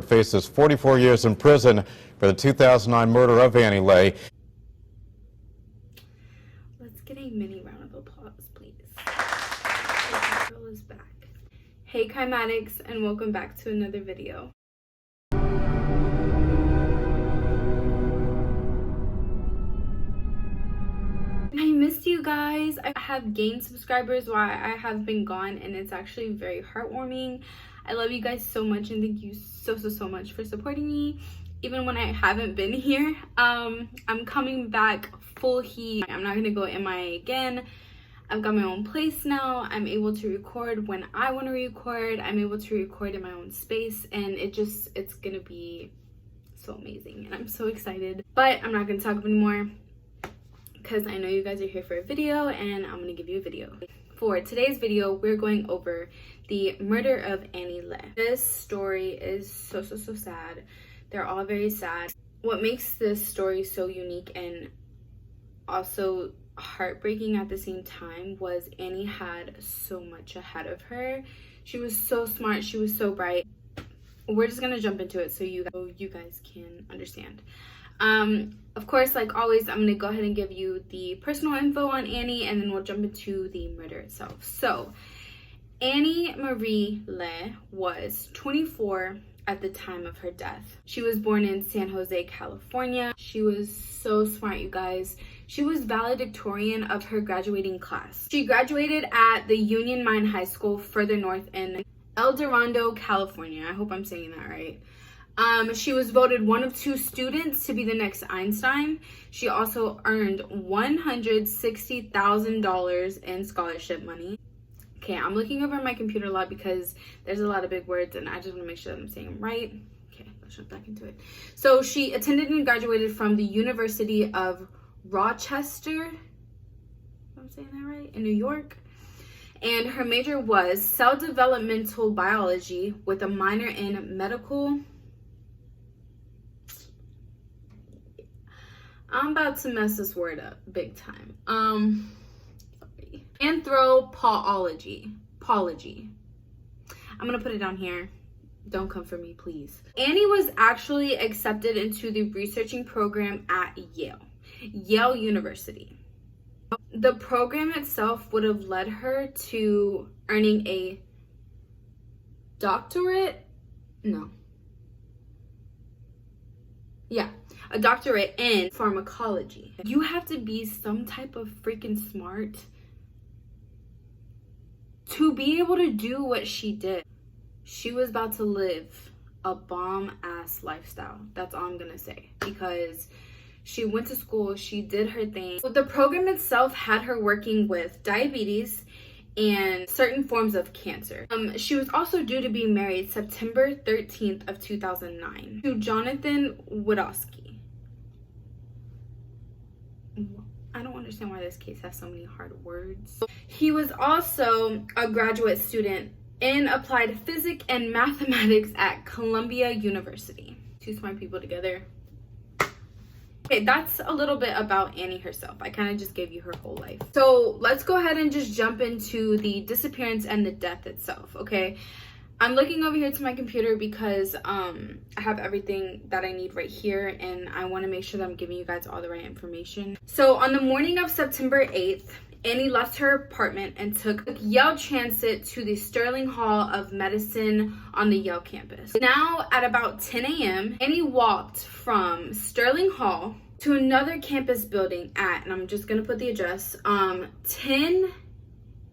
Faces 44 years in prison for the 2009 murder of Annie Lay. Let's get a mini round of applause, please. The girl is back. Hey crime addicts, and welcome back to another video. I missed you guys. I have gained subscribers while I have been gone, and it's actually very heartwarming. I love you guys so much, and thank you so much for supporting me even when I haven't been here. I'm coming back full heat. I'm not gonna go MIA again. I've got my own place now. I'm able to record when I want to record. I'm able to record in my own space, and it's gonna be so amazing, and I'm so excited. But I'm not gonna talk anymore because I know you guys are here for a video, and I'm gonna give you a video. For today's video, we're going over the murder of Annie Lay. This story is so sad. They're all very sad. What makes this story so unique and also heartbreaking at the same time was Annie had so much ahead of her. She was so smart, she was so bright. We're just gonna jump into it so you guys can understand. Of course, like always, I'm gonna go ahead and give you the personal info on Annie, and then we'll jump into the murder itself. So Annie Marie Lay was 24 at the time of her death. She was born in San Jose, California. She was so smart, you guys. She was valedictorian of her graduating class. She graduated at the Union Mine High School further north in El Dorado, California. I hope I'm saying that right. She was voted one of 2 students to be the next Einstein. She also earned $160,000 in scholarship money. Okay, I'm looking over my computer a lot because there's a lot of big words, and I just want to make sure that I'm saying them right. Okay, let's jump back into it. So she attended and graduated from the University of Rochester, I'm saying that right, in New York. And her major was cell developmental biology with a minor in medical. I'm about to mess this word up big time. Anthropology. I'm gonna put it down here. Don't come for me, please. Annie was actually accepted into the researching program at Yale University. The program itself would have led her to earning a doctorate. A doctorate in pharmacology. You have to be some type of freaking smart to be able to do what she did. She was about to live a bomb-ass lifestyle. That's all I'm gonna say, because she went to school, she did her thing. But the program itself had her working with diabetes and certain forms of cancer. She was also due to be married September 13th of 2009 to Jonathan Wadowski. I don't understand why this case has so many hard words. He was also a graduate student in applied physics and mathematics at Columbia University. 2 smart people together. Okay, that's a little bit about Annie herself. I kind of just gave you her whole life. So let's go ahead and just jump into the disappearance and the death itself, okay? I'm looking over here to my computer because I have everything that I need right here, and I want to make sure that I'm giving you guys all the right information. So on the morning of September 8th, Annie left her apartment and took Yale Transit to the Sterling Hall of Medicine on the Yale campus. Now at about 10 a.m., Annie walked from Sterling Hall to another campus building at, and I'm just going to put the address, 10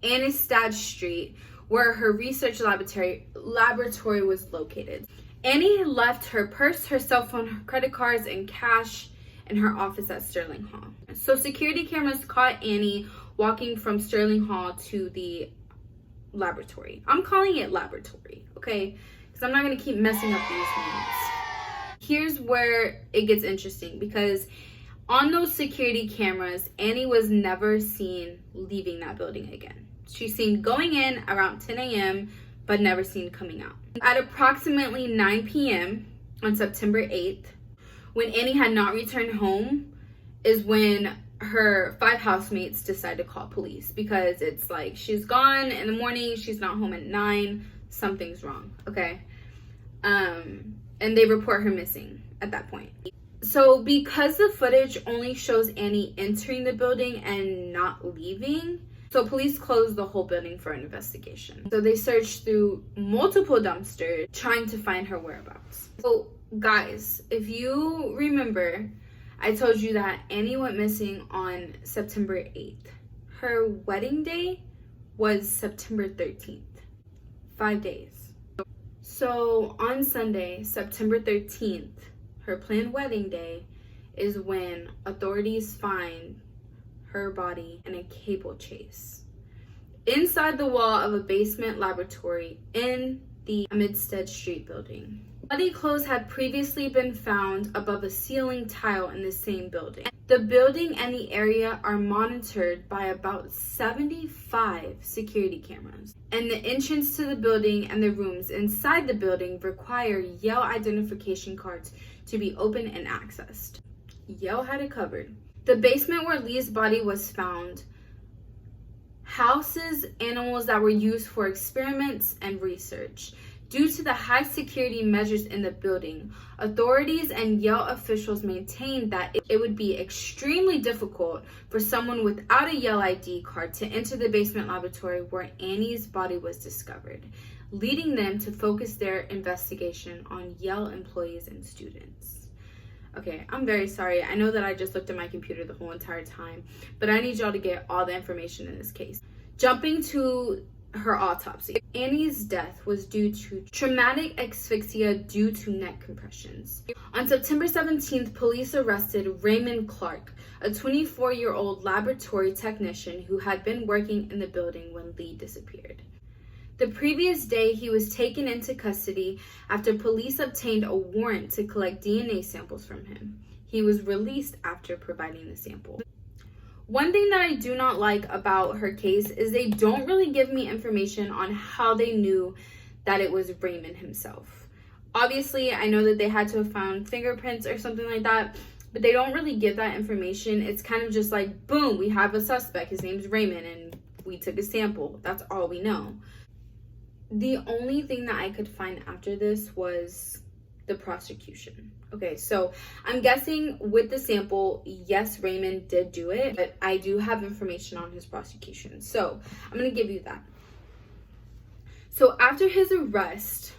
Anistad Street, where her research laboratory was located. Annie left her purse, her cell phone, her credit cards, and cash in her office at Sterling Hall. So security cameras caught Annie walking from Sterling Hall to the laboratory. I'm calling it laboratory, okay? Because I'm not gonna keep messing up these names. Here's where it gets interesting, because on those security cameras, Annie was never seen leaving that building again. She's seen going in around 10 a.m., but never seen coming out. At approximately 9 p.m. on September 8th, when Annie had not returned home, is when her 5 housemates decide to call police, because it's like she's gone in the morning, she's not home at 9, something's wrong, okay? and they report her missing at that point. So because the footage only shows Annie entering the building and not leaving, so police closed the whole building for an investigation. So they searched through multiple dumpsters trying to find her whereabouts. So guys, if you remember, I told you that Annie went missing on September 8th. Her wedding day was September 13th. 5 days. So on Sunday, September 13th, her planned wedding day, is when authorities find her body in a cable chase inside the wall of a basement laboratory in the Amistad Street building. Bloody clothes had previously been found above a ceiling tile in the same building. The building and the area are monitored by about 75 security cameras. And the entrance to the building and the rooms inside the building require Yale identification cards to be opened and accessed. Yale had it covered. The basement where Lee's body was found houses animals that were used for experiments and research. Due to the high security measures in the building, authorities and Yale officials maintained that it would be extremely difficult for someone without a Yale ID card to enter the basement laboratory where Annie's body was discovered, leading them to focus their investigation on Yale employees and students. Okay, I'm very sorry. I know that I just looked at my computer the whole entire time, but I need y'all to get all the information in this case. Jumping to her autopsy. Annie's death was due to traumatic asphyxia due to neck compressions. On September 17th, police arrested Raymond Clark, a 24-year-old laboratory technician who had been working in the building when Lee disappeared. The previous day, he was taken into custody after police obtained a warrant to collect DNA samples from him. He was released after providing the sample. One thing that I do not like about her case is they don't really give me information on how they knew that it was Raymond himself. Obviously, I know that they had to have found fingerprints or something like that, but they don't really give that information. It's kind of just like, boom, we have a suspect. His name's Raymond, and we took a sample. That's all we know. The only thing that I could find after this was the prosecution. Okay, so I'm guessing with the sample, yes, Raymond did do it, but I do have information on his prosecution. So I'm going to give you that. So after his arrest,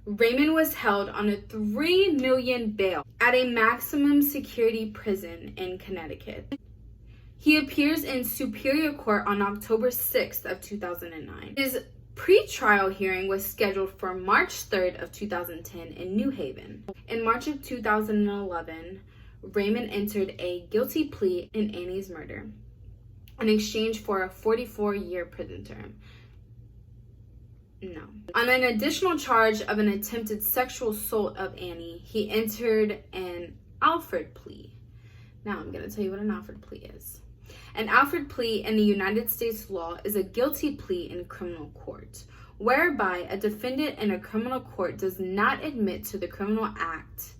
Raymond was held on a $3 million bail at a maximum security prison in Connecticut. He appears in Superior Court on October 6th of 2009. His pre-trial hearing was scheduled for March 3rd of 2010 in New Haven. In March of 2011, Raymond entered a guilty plea in Annie's murder in exchange for a 44-year prison term. No. On an additional charge of an attempted sexual assault of Annie, he entered an Alford plea. Now I'm going to tell you what an Alford plea is. An Alford plea in the United States law is a guilty plea in criminal court, whereby a defendant in a criminal court does not admit to the criminal act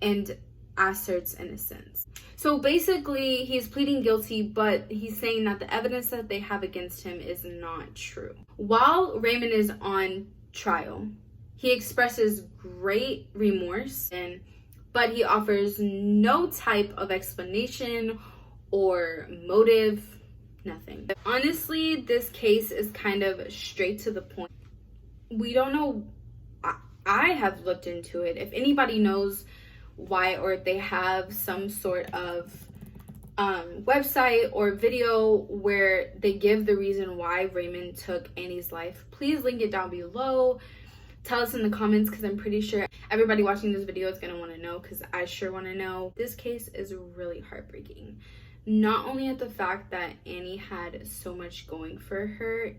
and asserts innocence. So basically, he's pleading guilty, but he's saying that the evidence that they have against him is not true. While Raymond is on trial, he expresses great remorse, but he offers no type of explanation or motive, nothing. Honestly, this case is kind of straight to the point. We don't know. I have looked into it. If anybody knows why, or if they have some sort of website or video where they give the reason why Raymond took Annie's life, please link it down below. Tell us in the comments, because I'm pretty sure everybody watching this video is going to want to know, because I sure want to know. This case is really heartbreaking. Not only at the fact that Annie had so much going for her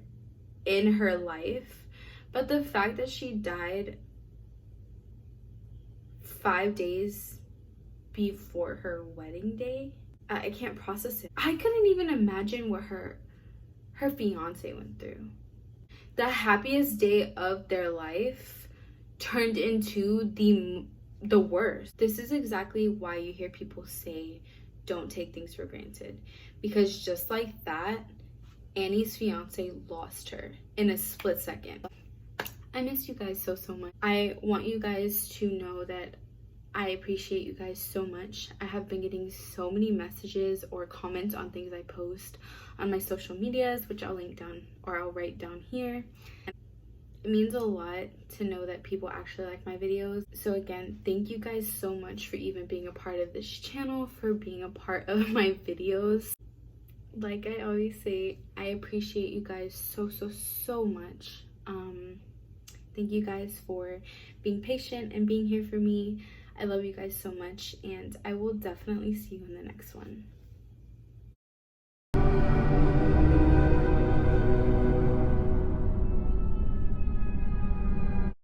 in her life, but the fact that she died 5 days before her wedding day. I can't process it. I couldn't even imagine what her fiance went through. The happiest day of their life turned into the worst. This is exactly why you hear people say, don't take things for granted, because just like that, Annie's fiance lost her in a split second. I missed you guys so much. I want you guys to know that I appreciate you guys so much. I have been getting so many messages or comments on things I post on my social medias, which I'll link down or I'll write down here. It means a lot to know that people actually like my videos. So again, thank you guys so much for even being a part of this channel, for being a part of my videos. Like I always say, I appreciate you guys so much. Thank you guys for being patient and being here for me. I love you guys so much, and I will definitely see you in the next one.